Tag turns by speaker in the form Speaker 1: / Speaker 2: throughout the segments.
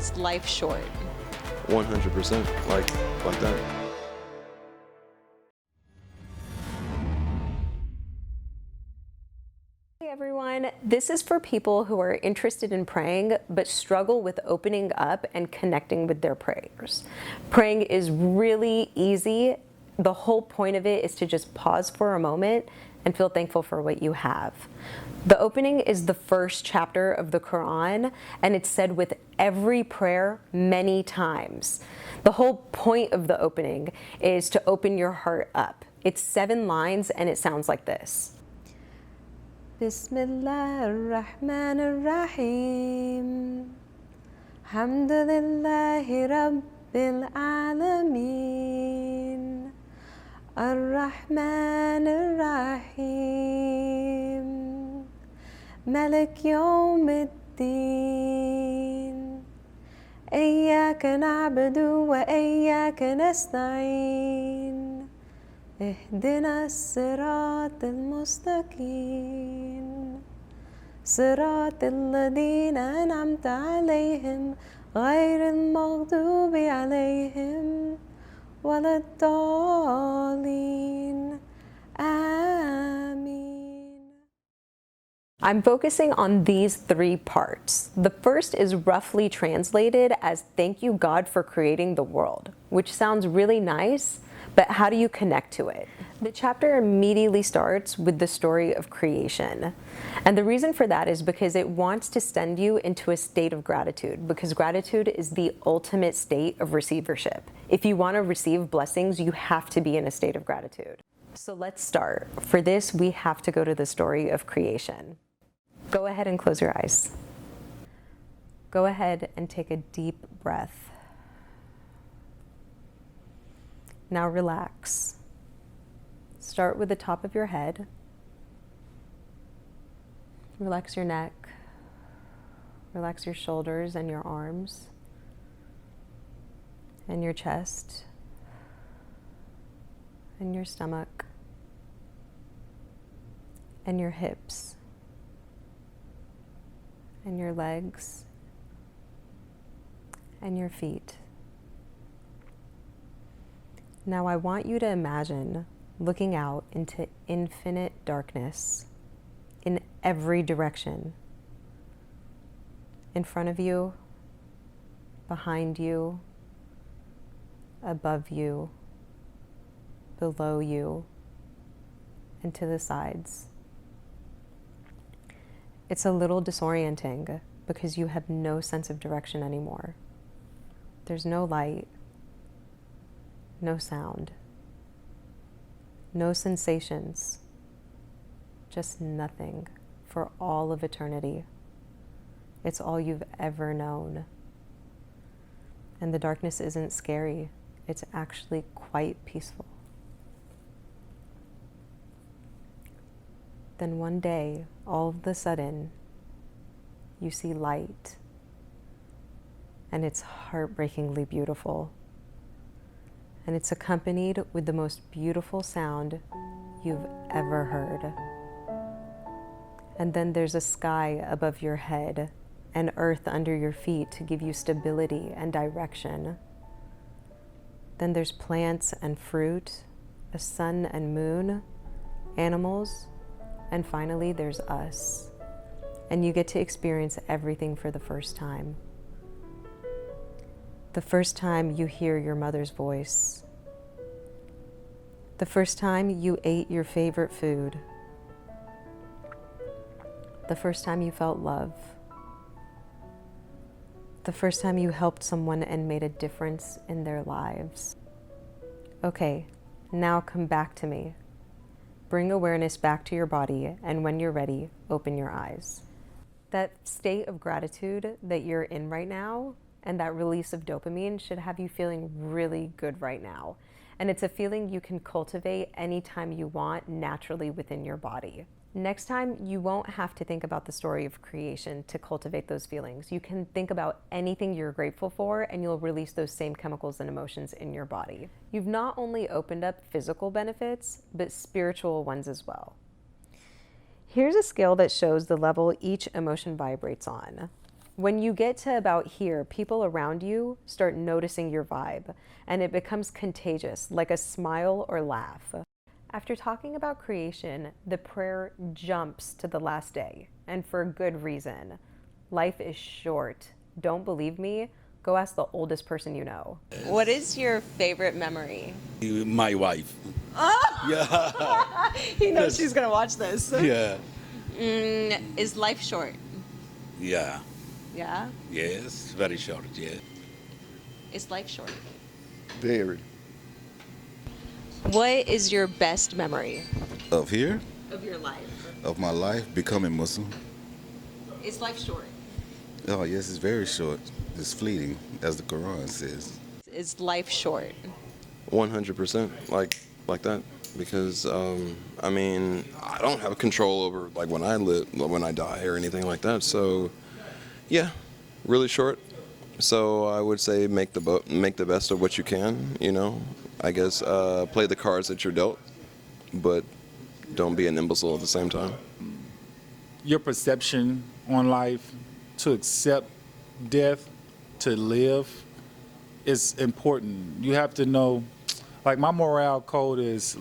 Speaker 1: Is life short?
Speaker 2: 100%, like that.
Speaker 3: Hey everyone, this is for people who are interested in praying but struggle with opening up and connecting with their prayers. Praying is really easy. The whole point of it is to just pause for a moment and feel thankful for what you have. The opening is the first chapter of the Quran, and it's said with every prayer many times. The whole point of the opening is to open your heart up. It's 7 lines and it sounds like this. Bismillah ar-Rahman ar-Rahim. Hamdulillahi Rabbil Alameen. Ar-Rahman ar-Rahim. Malik Yawmiddin. Iyyaka na'budu wa iyyaka nasta'in. اهدنا الصراط المستقيم صراط الذين أنعمت عليهم غير المغضوب عليهم ولا الضالين آمين. I'm focusing on these 3 parts. The first is roughly translated as thank you God for creating the world, which sounds really nice. But how do you connect to it? The chapter immediately starts with the story of creation. And the reason for that is because it wants to send you into a state of gratitude, because gratitude is the ultimate state of receivership. If you want to receive blessings, you have to be in a state of gratitude. So let's start. For this, we have to go to the story of creation. Go ahead and close your eyes. Go ahead and take a deep breath. Now relax. Start with the top of your head. Relax your neck. Relax your shoulders and your arms. And your chest. And your stomach. And your hips. And your legs. And your feet. Now I want you to imagine looking out into infinite darkness in every direction. In front of you, behind you, above you, below you, and to the sides. It's a little disorienting because you have no sense of direction anymore. There's no light. No sound, no sensations, just nothing for all of eternity. It's all you've ever known. And the darkness isn't scary, it's actually quite peaceful. Then one day, all of a sudden, you see light, and it's heartbreakingly beautiful. And it's accompanied with the most beautiful sound you've ever heard. And then there's a sky above your head and earth under your feet to give you stability and direction. Then there's plants and fruit, a sun and moon, animals, and finally there's us. And you get to experience everything for the first time. The first time you hear your mother's voice. The first time you ate your favorite food. The first time you felt love. The first time you helped someone and made a difference in their lives. Okay, now come back to me. Bring awareness back to your body, and when you're ready, open your eyes. That state of gratitude that you're in right now and that release of dopamine should have you feeling really good right now. And it's a feeling you can cultivate anytime you want naturally within your body. Next time, you won't have to think about the story of creation to cultivate those feelings. You can think about anything you're grateful for and you'll release those same chemicals and emotions in your body. You've not only opened up physical benefits, but spiritual ones as well. Here's a scale that shows the level each emotion vibrates on. When you get to about here, people around you start noticing your vibe, and it becomes contagious, like a smile or laugh. After talking about creation, the prayer jumps to the last day, and for good reason. Life is short. Don't believe me? Go ask the oldest person you know. What is your favorite memory?
Speaker 1: My wife.
Speaker 3: Oh!
Speaker 1: Yeah.
Speaker 3: He knows she's gonna watch this.
Speaker 1: Yeah.
Speaker 3: Is life short?
Speaker 1: Yeah.
Speaker 3: Yeah?
Speaker 1: Yes, very short, yeah.
Speaker 3: Is life short?
Speaker 2: Very.
Speaker 3: What is your best memory
Speaker 4: Of here,
Speaker 3: of your life?
Speaker 4: of my life, becoming Muslim.
Speaker 3: Is life short?
Speaker 4: Oh, yes, it's very short. It's fleeting, as the Quran says.
Speaker 3: Is life short?
Speaker 2: 100%. Like that. Because, I mean, I don't have control over, like, when I die or anything like that. So, yeah, really short. So I would say make the best of what you can, you know. I guess play the cards that you're dealt, but don't be an imbecile at the same time.
Speaker 5: Your perception on life, to accept death, to live, is important. You have to know, like my morale code is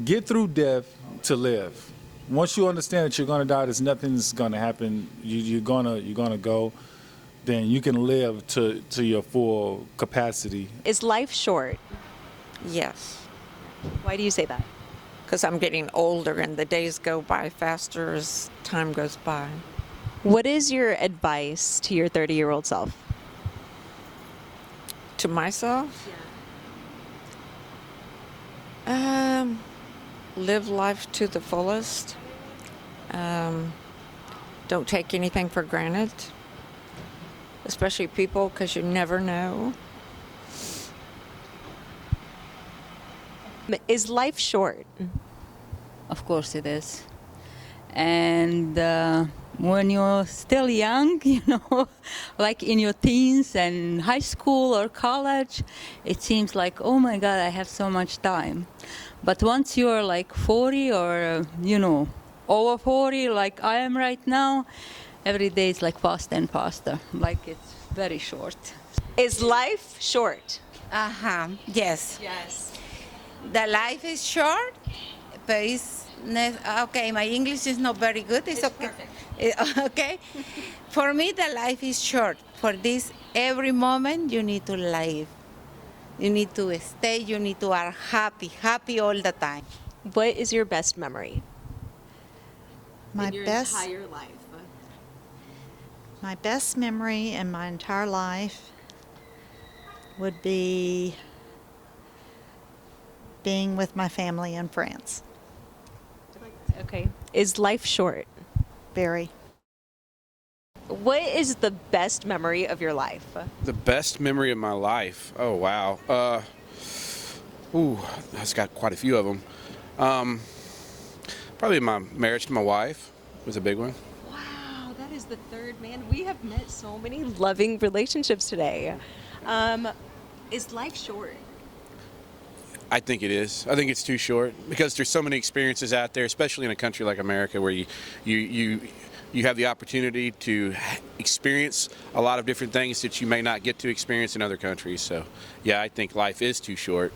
Speaker 5: get through death to live. Once you understand that you're gonna die, there's nothing's gonna happen. You're gonna go. Then you can live to your full capacity.
Speaker 3: Is life short?
Speaker 6: Yes,
Speaker 3: Why do you say that?
Speaker 6: because I'm getting older and the days go by faster as time goes by.
Speaker 3: What is your advice to your 30-year-old self?
Speaker 6: To myself, live life to the fullest. Don't take anything for granted, especially people, because you never know.
Speaker 3: Is life short?
Speaker 7: Of course it is. And when you're still young, like in your teens and high school or college, it seems like, oh my God, I have so much time. But once you're like 40 or, over 40, like I am right now, every day is like faster and faster. Like it's very short.
Speaker 3: Is life short?
Speaker 8: Yes.
Speaker 3: Yes.
Speaker 8: The life is short, but it's okay. My English is not very good. It's okay. Okay. For me, the life is short. For this, every moment you need to live. You need to stay. You need to are happy all the time.
Speaker 3: What is your best memory?
Speaker 9: My
Speaker 3: in your
Speaker 9: best
Speaker 3: entire life?
Speaker 9: my best memory in my entire life would be being with my family in France.
Speaker 3: Okay. Is life short?
Speaker 9: Very.
Speaker 3: What is the best memory of your life?
Speaker 10: The best memory of my life. Oh wow. I've got quite a few of them. Probably my marriage to my wife was a big one.
Speaker 3: Wow, that is the third man. We have met so many loving relationships today. Is life short?
Speaker 10: I think it is. I think it's too short because there's so many experiences out there, especially in a country like America, where you have the opportunity to experience a lot of different things that you may not get to experience in other countries. So, yeah, I think life is too short,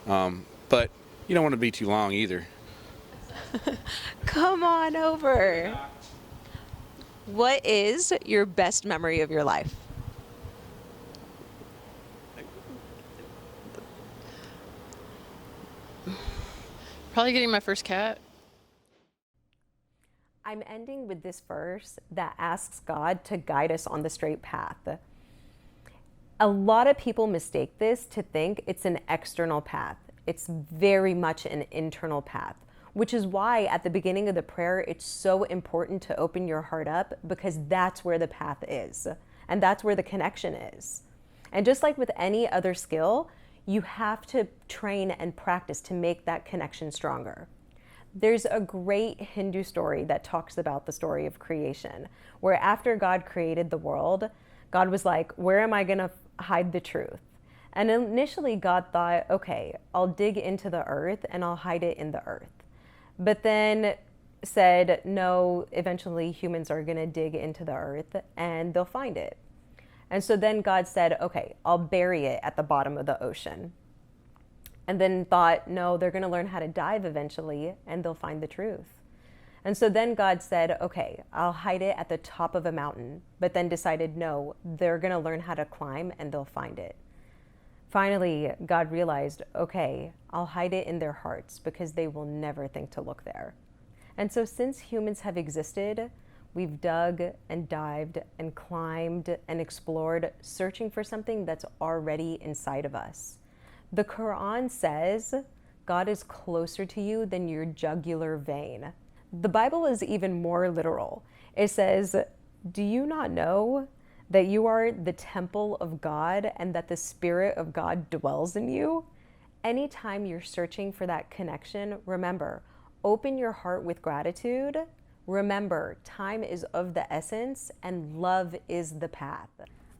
Speaker 10: but you don't want to be too long either.
Speaker 3: Come on over. What is your best memory of your life?
Speaker 11: Probably getting my first cat.
Speaker 3: I'm ending with this verse that asks God to guide us on the straight path. A lot of people mistake this to think it's an external path. It's very much an internal path, which is why at the beginning of the prayer, it's so important to open your heart up, because that's where the path is, and that's where the connection is. And just like with any other skill, you have to train and practice to make that connection stronger. There's a great Hindu story that talks about the story of creation, where after God created the world, God was like, where am I gonna hide the truth? And initially God thought, okay, I'll dig into the earth and I'll hide it in the earth. But then said, no, eventually humans are going to dig into the earth and they'll find it. And so then God said, okay, I'll bury it at the bottom of the ocean. And then thought, no, they're going to learn how to dive eventually and they'll find the truth. And so then God said, okay, I'll hide it at the top of a mountain, but then decided, no, they're going to learn how to climb and they'll find it. Finally, God realized, okay, I'll hide it in their hearts because they will never think to look there. And so since humans have existed, we've dug and dived and climbed and explored, searching for something that's already inside of us. The Quran says God is closer to you than your jugular vein. The Bible is even more literal. It says, do you not know that you are the temple of God and that the Spirit of God dwells in you? Anytime you're searching for that connection, remember, open your heart with gratitude. Remember, time is of the essence and love is the path.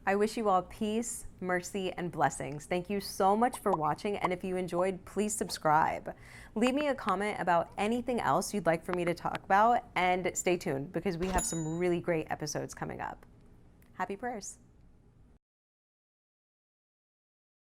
Speaker 3: I wish you all peace, mercy, and blessings. Thank you so much for watching, and if you enjoyed, please subscribe. Leave me a comment about anything else you'd like for me to talk about, and stay tuned because we have some really great episodes coming up. Happy prayers.